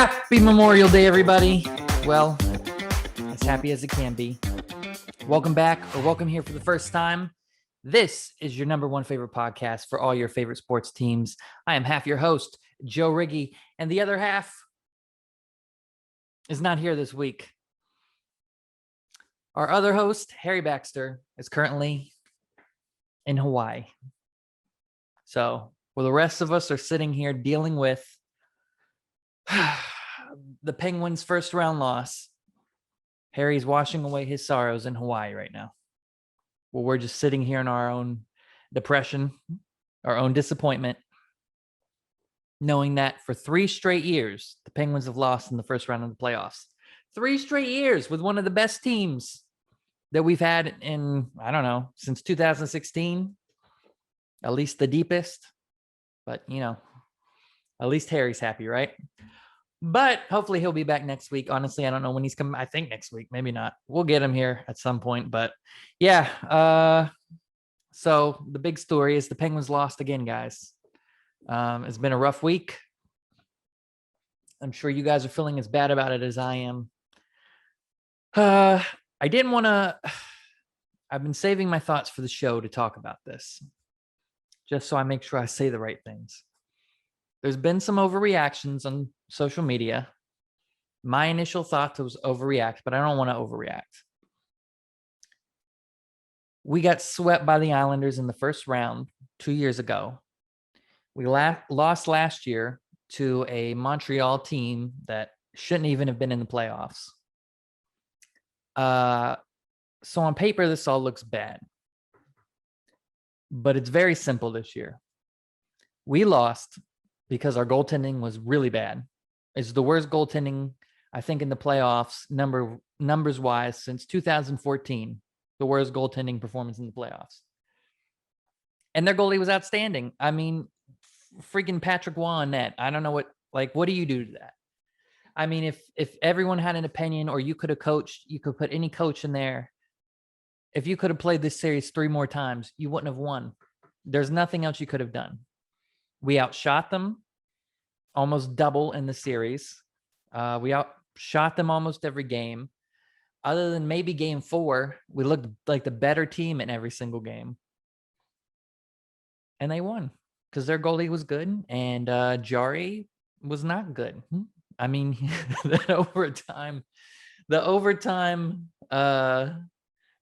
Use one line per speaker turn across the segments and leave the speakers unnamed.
Happy Memorial Day, everybody. Well, as happy as it can be. Welcome back, or welcome here for the first time. This is your number one favorite podcast for all your favorite sports teams. I am half your host, Joe Riggi, and the other half is not here this week. Our other host, Harry Baxter, is currently in Hawaii. So, while the rest of us are sitting here dealing with the Penguins' first round loss, Harry's washing away his sorrows in Hawaii right now. Well, we're just sitting here in our own depression, our own disappointment, knowing that for 3 straight years, the Penguins have lost in the first round of the playoffs. 3 straight years with one of the best teams that we've had in, I don't know, since 2016, at least the deepest. But, you know, at least Harry's happy, right? But hopefully he'll be back next week. Honestly, I don't know when he's coming. I think next week, maybe not. We'll get him here at some point. But yeah, so the big story is the Penguins lost again, guys. It's been a rough week. I'm sure you guys are feeling as bad about it as I am. I didn't want to. I've been saving my thoughts for the show to talk about this, just so I make sure I say the right things. There's been some overreactions on social media. My initial thought was overreact, but I don't want to overreact. We got swept by the Islanders in the first round 2 years ago. We lost last year to a Montreal team that shouldn't even have been in the playoffs. So on paper, this all looks bad. But it's very simple this year. We lost because our goaltending was really bad. It's the worst goaltending, I think, in the playoffs, numbers-wise, since 2014. The worst goaltending performance in the playoffs. And their goalie was outstanding. I mean, freaking Patrick Waugh on net. I don't know what do you do to that? I mean, if everyone had an opinion, or you could have coached, you could put any coach in there. If you could have played this series 3 more times, you wouldn't have won. There's nothing else you could have done. We outshot them almost double in the series. We outshot them almost every game. Other than maybe game 4, we looked like the better team in every single game. And they won because their goalie was good and Jari was not good. I mean, the overtime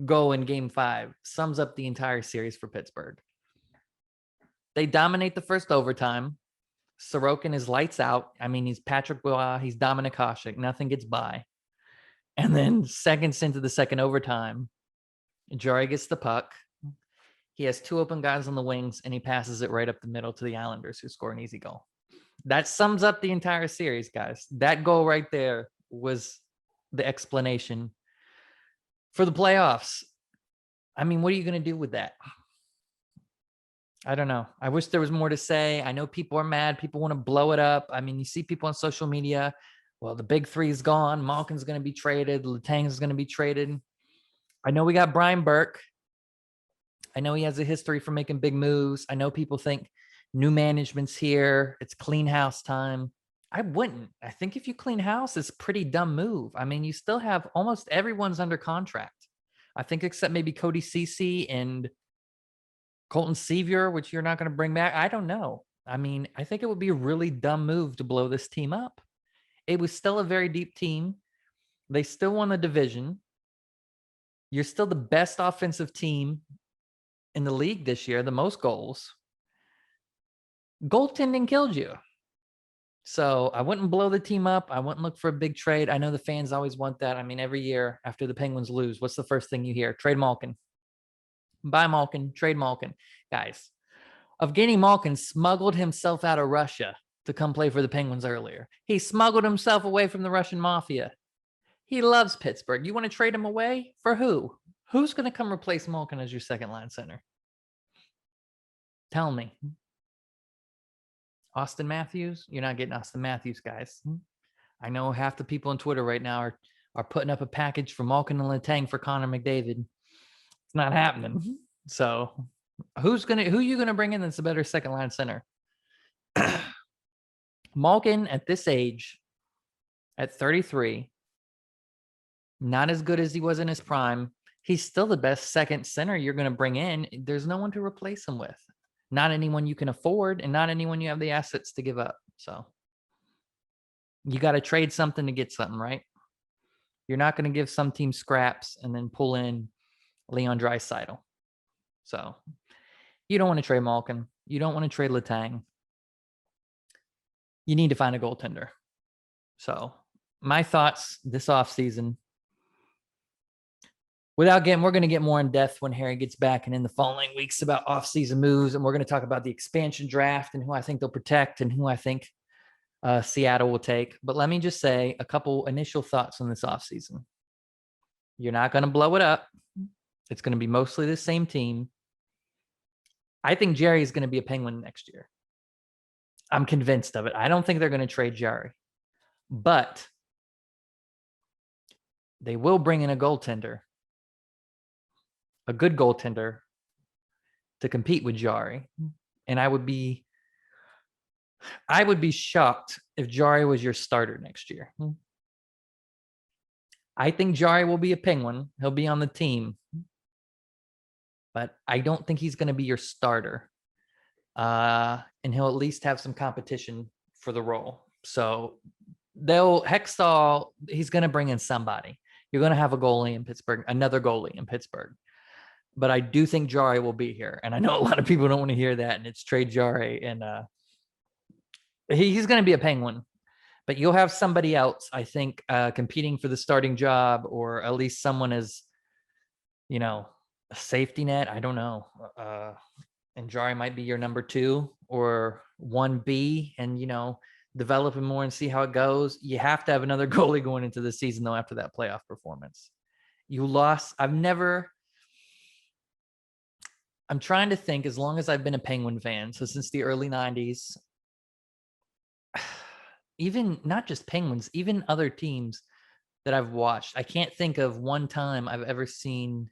goal in game 5 sums up the entire series for Pittsburgh. They dominate the first overtime. Sorokin is lights out. I mean, he's Patrick Waugh. He's Dominik Hasek. Nothing gets by. And then seconds into the second overtime, Jari gets the puck. He has 2 open guys on the wings, and he passes it right up the middle to the Islanders, who score an easy goal. That sums up the entire series, guys. That goal right there was the explanation for the playoffs. I mean, what are you going to do with that? I don't know. I wish there was more to say. I know people are mad. People want to blow it up. I mean, you see people on social media. Well, the big 3 is gone. Malkin's going to be traded. Letang's going to be traded. I know we got Brian Burke. I know he has a history for making big moves. I know people think new management's here. It's clean house time. I wouldn't. I think if you clean house, it's a pretty dumb move. I mean, you still have almost everyone's under contract. I think except maybe Cody Ceci and Colton Sevier, which you're not going to bring back. I don't know. I mean, I think it would be a really dumb move to blow this team up. It was still a very deep team. They still won the division. You're still the best offensive team in the league this year, the most goals. Goaltending killed you. So I wouldn't blow the team up. I wouldn't look for a big trade. I know the fans always want that. I mean, every year after the Penguins lose, what's the first thing you hear? Trade Malkin. Buy Malkin, trade Malkin. Guys, Evgeny Malkin smuggled himself out of Russia to come play for the Penguins earlier. He smuggled himself away from the Russian mafia. He loves Pittsburgh. You want to trade him away? For who? Who's going to come replace Malkin as your second line center? Tell me. Austin Matthews? You're not getting Austin Matthews, guys. I know half the people on Twitter right now are putting up a package for Malkin and Letang for Connor McDavid. It's not happening. So who are you gonna bring in that's a better second line center? Malkin at this age at 33, not as good as he was in his prime. He's still the best second center you're going to bring in. There's no one to replace him with. Not anyone you can afford, and not anyone you have the assets to give up. So you got to trade something to get something, right? You're not going to give some team scraps and then pull in Leon Draisaitl. So you don't want to trade Malkin. You don't want to trade Letang. You need to find a goaltender. So my thoughts this offseason, we're going to get more in depth when Harry gets back and in the following weeks about offseason moves. And we're going to talk about the expansion draft and who I think they'll protect and who I think Seattle will take. But let me just say a couple initial thoughts on this offseason. You're not going to blow it up. It's going to be mostly the same team. I think Jerry is going to be a Penguin next year. I'm convinced of it. I don't think they're going to trade Jerry, but they will bring in a goaltender, a good goaltender to compete with Jari. And I would be shocked if Jari was your starter next year. I think Jari will be a Penguin. He'll be on the team, but I don't think he's going to be your starter. And he'll at least have some competition for the role. So Hextall, he's going to bring in somebody. You're going to have a goalie in Pittsburgh, another goalie in Pittsburgh. But I do think Jari will be here. And I know a lot of people don't want to hear that, and it's trade Jari. And he's going to be a Penguin. But you'll have somebody else, I think, competing for the starting job, or at least someone as, a safety net. I don't know. And Jari might be your number 2 or 1B, and, develop him more and see how it goes. You have to have another goalie going into the season, though, after that playoff performance. You lost. I'm trying to think, as long as I've been a Penguin fan, so since the early 90s, even not just Penguins, even other teams that I've watched, I can't think of one time I've ever seen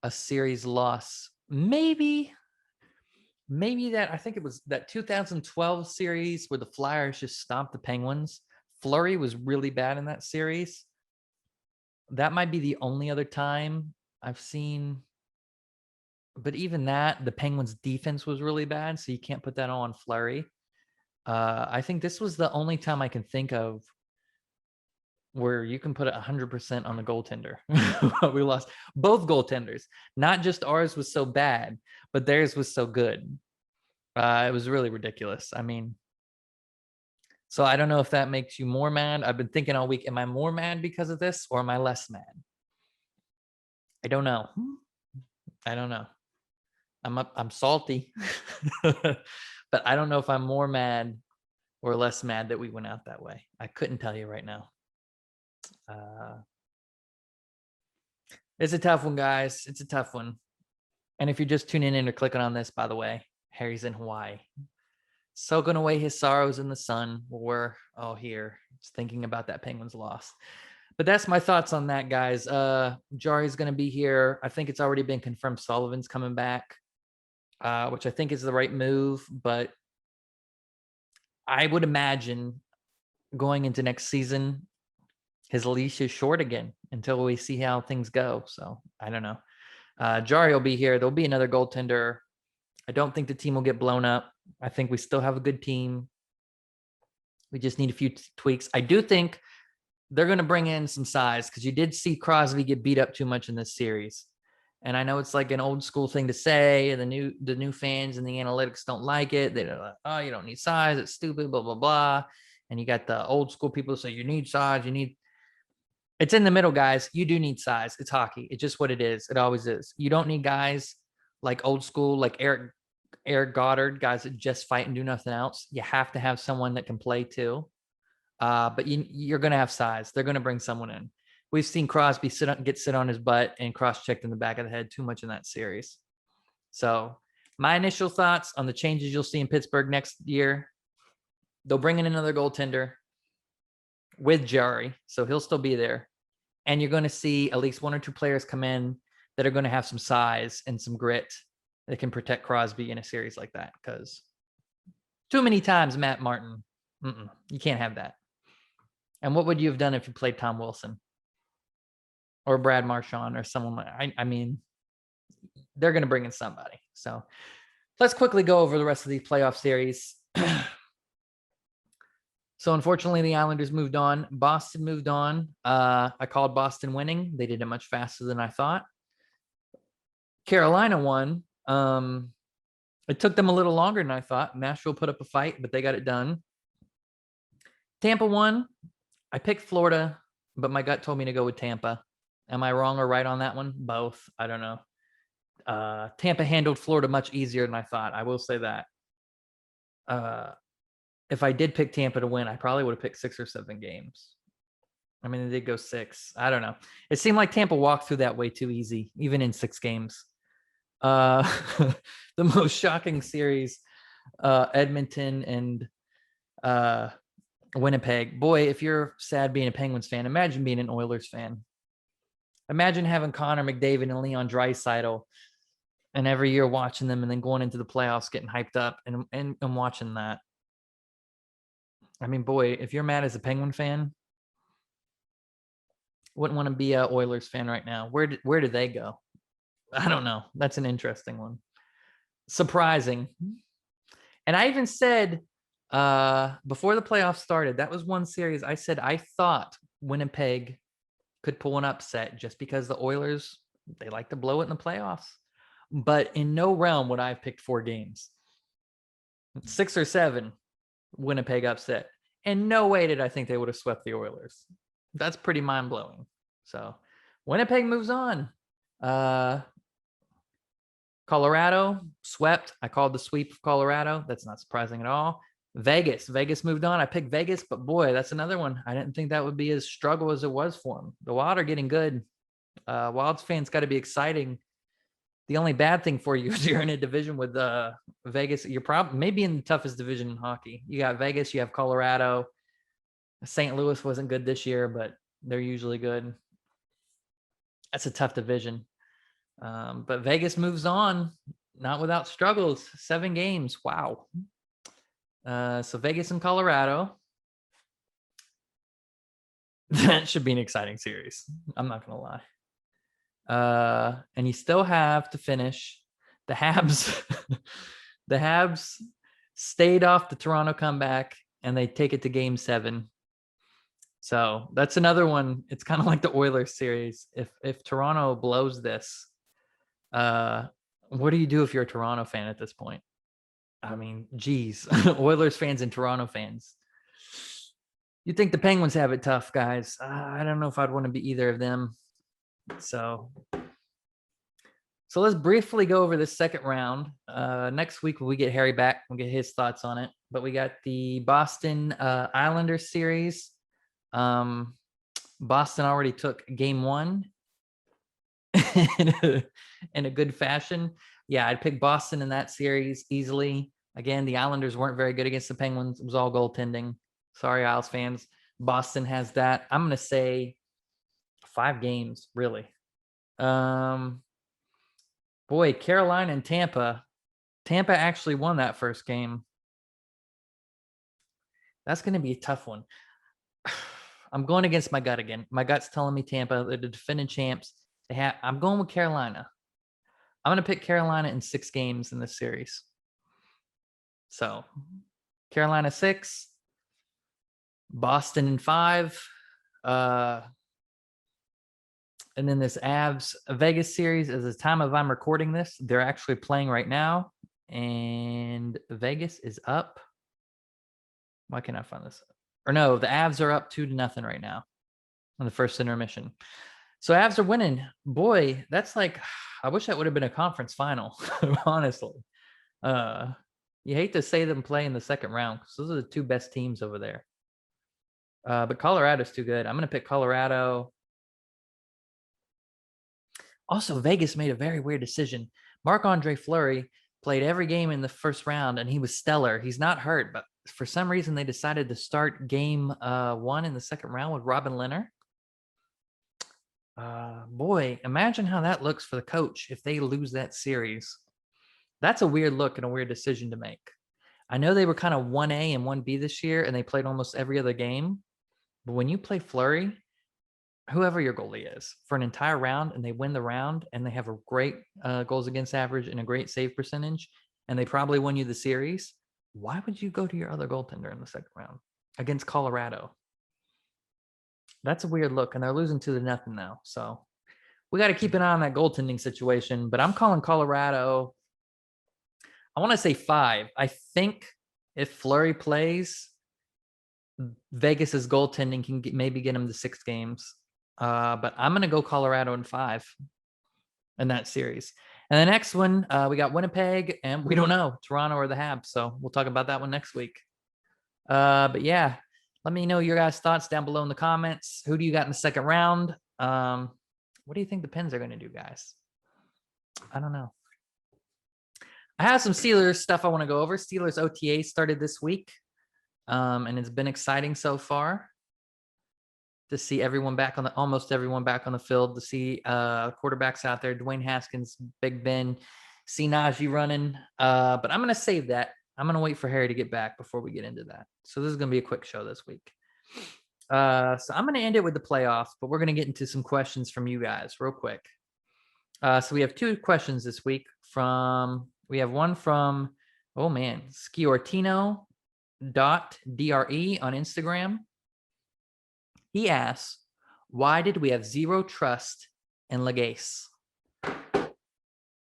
a series loss. Maybe that, I think it was that 2012 series where the Flyers just stomped the Penguins. Fleury was really bad in that series. That might be the only other time I've seen. But even that, the Penguins' defense was really bad, so you can't put that on Fleury. I think this was the only time I can think of where you can put 100% on the goaltender. We lost both goaltenders. Not just ours was so bad, but theirs was so good. It was really ridiculous. I mean, so I don't know if that makes you more mad. I've been thinking all week, am I more mad because of this, or am I less mad? I don't know. I'm salty, but I don't know if I'm more mad or less mad that we went out that way. I couldn't tell you right now. It's a tough one, guys. It's a tough one. And if you're just tuning in or clicking on this, by the way, Harry's in Hawaii, soaking away his sorrows in the sun. We're all here just thinking about that Penguins loss. But that's my thoughts on that, guys. Jari's going to be here. I think it's already been confirmed Sullivan's coming back, which I think is the right move. But I would imagine going into next season, his leash is short again until we see how things go. So I don't know. Jari will be here. There'll be another goaltender. I don't think the team will get blown up. I think we still have a good team. We just need a few tweaks. I do think they're going to bring in some size, because you did see Crosby get beat up too much in this series. And I know it's like an old school thing to say, and the new fans and the analytics don't like it. They're like, oh, you don't need size. It's stupid, blah, blah, blah. And you got the old school people say you need size. It's in the middle, guys. You do need size. It's hockey. It's just what it is. It always is. You don't need guys like old school, like Eric Goddard, guys that just fight and do nothing else. You have to have someone that can play too. But you're going to have size. They're going to bring someone in. We've seen Crosby sit on his butt and cross-checked in the back of the head too much in that series. So my initial thoughts on the changes you'll see in Pittsburgh next year, they'll bring in another goaltender with Jari, so he'll still be there. And you're going to see at least 1 or 2 players come in that are going to have some size and some grit that can protect Crosby in a series like that. Because too many times, Matt Martin, you can't have that. And what would you have done if you played Tom Wilson or Brad Marchand or someone like? I mean, they're going to bring in somebody. So let's quickly go over the rest of the playoff series. So unfortunately, the Islanders moved on. Boston moved on. I called Boston winning. They did it much faster than I thought. Carolina won. It took them a little longer than I thought. Nashville put up a fight, but they got it done. Tampa won. I picked Florida, but my gut told me to go with Tampa. Am I wrong or right on that one? Both. I don't know. Tampa handled Florida much easier than I thought. I will say that. If I did pick Tampa to win, I probably would have picked 6 or 7 games. I mean, they did go 6. I don't know. It seemed like Tampa walked through that way too easy, even in 6 games. The most shocking series, Edmonton and Winnipeg. Boy, if you're sad being a Penguins fan, imagine being an Oilers fan. Imagine having Connor McDavid and Leon Draisaitl and every year watching them and then going into the playoffs getting hyped up and watching that. I mean, boy, if you're mad as a Penguin fan, wouldn't want to be an Oilers fan right now. Where do they go? I don't know. That's an interesting one. Surprising. And I even said before the playoffs started, that was one series I said I thought Winnipeg could pull an upset just because the Oilers, they like to blow it in the playoffs. But in no realm would I have picked 4 games. 6 or 7, Winnipeg upset. And no way did I think they would have swept the Oilers. That's pretty mind-blowing. So Winnipeg moves on. Colorado swept. I called the sweep of Colorado. That's not surprising at all. Vegas moved on. I picked Vegas, but boy, that's another one. I didn't think that would be as struggle as it was for them. The Wild are getting good. Wilds fans got to be exciting. The only bad thing for you is you're in a division with Vegas. You're probably maybe in the toughest division in hockey. You got Vegas, you have Colorado. St. Louis wasn't good this year, but they're usually good. That's a tough division. But Vegas moves on, not without struggles. 7 games. Wow. So Vegas and Colorado. That should be an exciting series. I'm not going to lie. And you still have to finish the Habs. The Habs stayed off the Toronto comeback, and they take it to game 7. So that's another one. It's kind of like the Oilers series. If Toronto blows this, what do you do if you're a Toronto fan at this point? I mean, geez, Oilers fans and Toronto fans. You think the Penguins have it tough, guys. I don't know if I'd want to be either of them. So let's briefly go over this second round. Next week, when we get Harry back, we'll get his thoughts on it. But we got the Boston Islanders series. Boston already took game 1 in a good fashion. Yeah, I'd pick Boston in that series easily. Again, the Islanders weren't very good against the Penguins. It was all goaltending. Sorry, Isles fans. Boston has that. I'm going to say 5 games, really. Boy, Carolina and Tampa. Tampa actually won that first game. That's going to be a tough one. I'm going against my gut again. My gut's telling me Tampa. They're the defending champs. I'm going with Carolina. I'm going to pick Carolina in 6 games in this series. So Carolina 6, Boston in 5. And then this Avs Vegas series, as the time of I'm recording this, they're actually playing right now. And Vegas is up. Why can't I find this? Or no, the Avs are up 2-0 right now on the first intermission. So Avs are winning. Boy, that's like, I wish that would have been a conference final, honestly. You hate to say them play in the second round because those are the 2 best teams over there. But Colorado's too good. I'm going to pick Colorado. Also, Vegas made a very weird decision. Marc-Andre Fleury played every game in the first round, and he was stellar. He's not hurt, but for some reason, they decided to start game 1 in the second round with Robin Lehner. Boy, imagine how that looks for the coach if they lose that series. That's a weird look and a weird decision to make. I know they were kind of 1A and 1B this year, and they played almost every other game. But when you play Fleury, whoever your goalie is, for an entire round and they win the round and they have a great goals against average and a great save percentage, and they probably win you the series, why would you go to your other goaltender in the second round against Colorado? That's a weird look, and they're losing 2-0 now. So we got to keep an eye on that goaltending situation. But I'm calling Colorado. I want to say 5. I think if Fleury plays, Vegas's goaltending can maybe get him to 6 games. But I'm going to go Colorado in 5 in that series. And the next one, we got Winnipeg, and we don't know, Toronto or the Habs. So we'll talk about that one next week. But yeah, let me know your guys' thoughts down below in the comments. Who do you got in the second round? What do you think the Pens are going to do, guys? I don't know. I have some Steelers stuff I want to go over. Steelers OTA started this week, and it's been exciting so far to see everyone back on the almost everyone back on the field, to see quarterbacks out there, Dwayne Haskins, Big Ben, see Najee running. But I'm going to save that. I'm going to wait for Harry to get back before we get into that. So this is going to be a quick show this week. So I'm going to end it with the playoffs, but we're going to get into some questions from you guys real quick. So we have 2 questions this week we have one from, oh man, Skiortino.dre on Instagram. He asks, why did we have zero trust in Legase?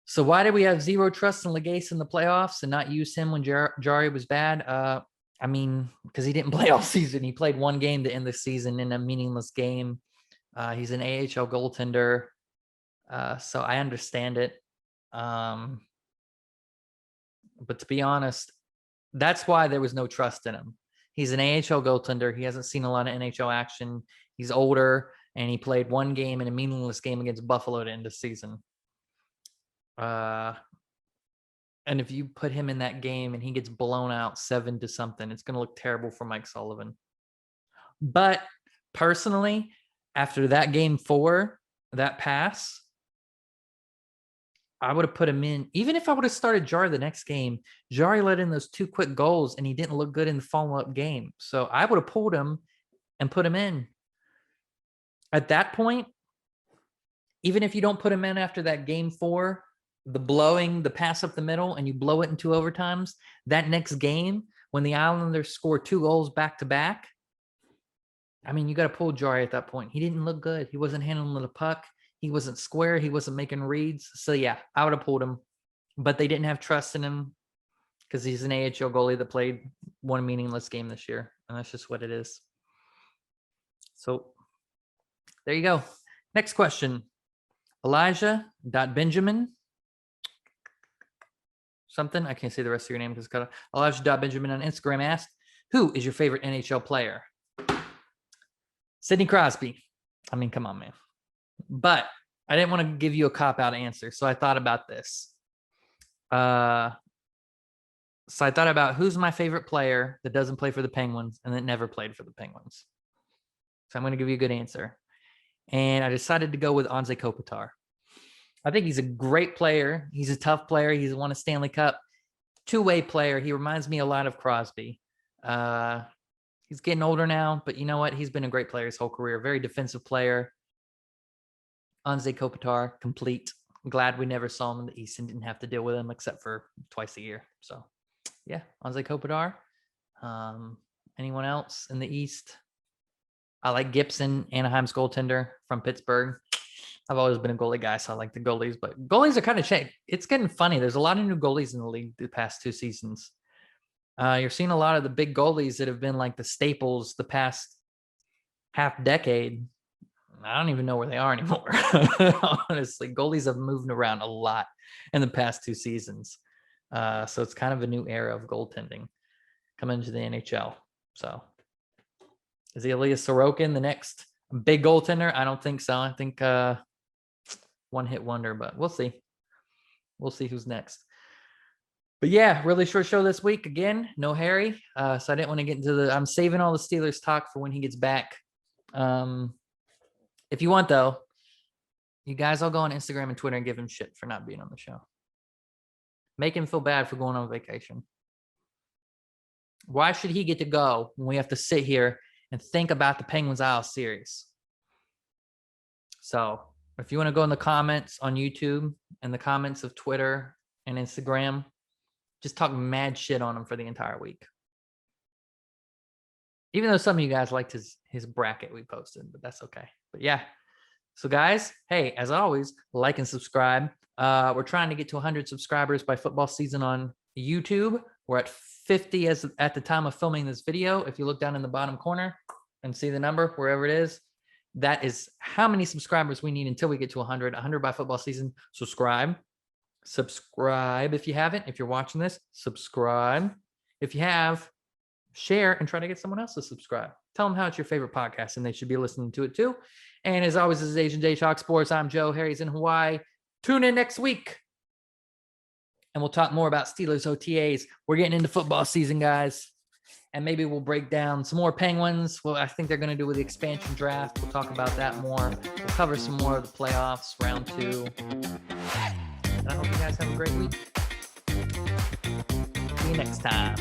So why did we have zero trust in Legase in the playoffs and not use him when Jari was bad? I mean, because he didn't play all season. He played 1 game to end the season in a meaningless game. He's an AHL goaltender. So I understand it. But to be honest, that's why there was no trust in him. He's an AHL goaltender. He hasn't seen a lot of NHL action. He's older, and he played 1 game in a meaningless game against Buffalo to end the season. And if you put him in that game and he gets blown out 7-0, it's going to look terrible for Mike Sullivan. But personally, after that game 4, that pass, I would have put him in. Even if I would have started Jari the next game, Jari let in those 2 quick goals, and he didn't look good in the follow-up game. So I would have pulled him and put him in. At that point, even if you don't put him in after that game 4, the pass up the middle, and you blow it in 2 overtimes, that next game, when the Islanders score 2 goals back-to-back, I mean, you got to pull Jari at that point. He didn't look good. He wasn't handling the puck. He wasn't square. He wasn't making reads. So, yeah, I would have pulled him. But they didn't have trust in him because he's an AHL goalie that played 1 meaningless game this year. And that's just what it is. So, there you go. Next question. Elijah.Benjamin. Something. I can't say the rest of your name because it's cut off. Elijah.Benjamin on Instagram asked, who is your favorite NHL player? Sidney Crosby. I mean, come on, man. But I didn't want to give you a cop-out answer, so I thought about this. So I thought about who's my favorite player that doesn't play for the Penguins and that never played for the Penguins. So I'm going to give you a good answer. And I decided to go with Anze Kopitar. I think he's a great player. He's a tough player. He's won a Stanley Cup. 2-way player. He reminds me a lot of Crosby. He's getting older now, but you know what? He's been a great player his whole career. Very defensive player. Anze Kopitar, complete. I'm glad we never saw him in the East and didn't have to deal with him except for twice a year. So, yeah, Anze Kopitar. Anyone else in the East? I like Gibson, Anaheim's goaltender from Pittsburgh. I've always been a goalie guy, so I like the goalies. But goalies are kind of changed. It's getting funny. There's a lot of new goalies in the league the past 2 seasons. You're seeing a lot of the big goalies that have been like the staples the past half decade. I don't even know where they are anymore. Honestly, goalies have moved around a lot in the past 2 seasons. So it's kind of a new era of goaltending coming into the NHL. So is Ilya Sorokin the next big goaltender? I don't think so. I think one-hit wonder, but we'll see. We'll see who's next. But yeah, really short show this week. Again, no Harry. So I didn't want to get into I'm saving all the Steelers talk for when he gets back. If you want, though, you guys all go on Instagram and Twitter and give him shit for not being on the show. Make him feel bad for going on vacation. Why should he get to go when we have to sit here and think about the Penguins Isles series. So if you want to go in the comments on YouTube and the comments of Twitter and Instagram, just talk mad shit on him for the entire week. Even though some of you guys liked his bracket we posted, but that's okay. But yeah. So guys, hey, as always, like and subscribe. We're trying to get to 100 subscribers by football season on YouTube. We're at 50 at the time of filming this video. If you look down in the bottom corner and see the number, wherever it is, that is how many subscribers we need until we get to 100. 100 by football season. Subscribe if you haven't. If you're watching this, subscribe. If you have, share and try to get someone else to subscribe. Tell them how it's your favorite podcast and they should be listening to it too. And as always, this is H&J Talk Sports. I'm Joe. Harry's in Hawaii. Tune in next week and we'll talk more about Steelers OTAs. We're getting into football season, guys. And maybe we'll break down some more Penguins. Well, I think they're going to do with the expansion draft. We'll talk about that more. We'll cover some more of the playoffs, round 2. And I hope you guys have a great week. See you next time.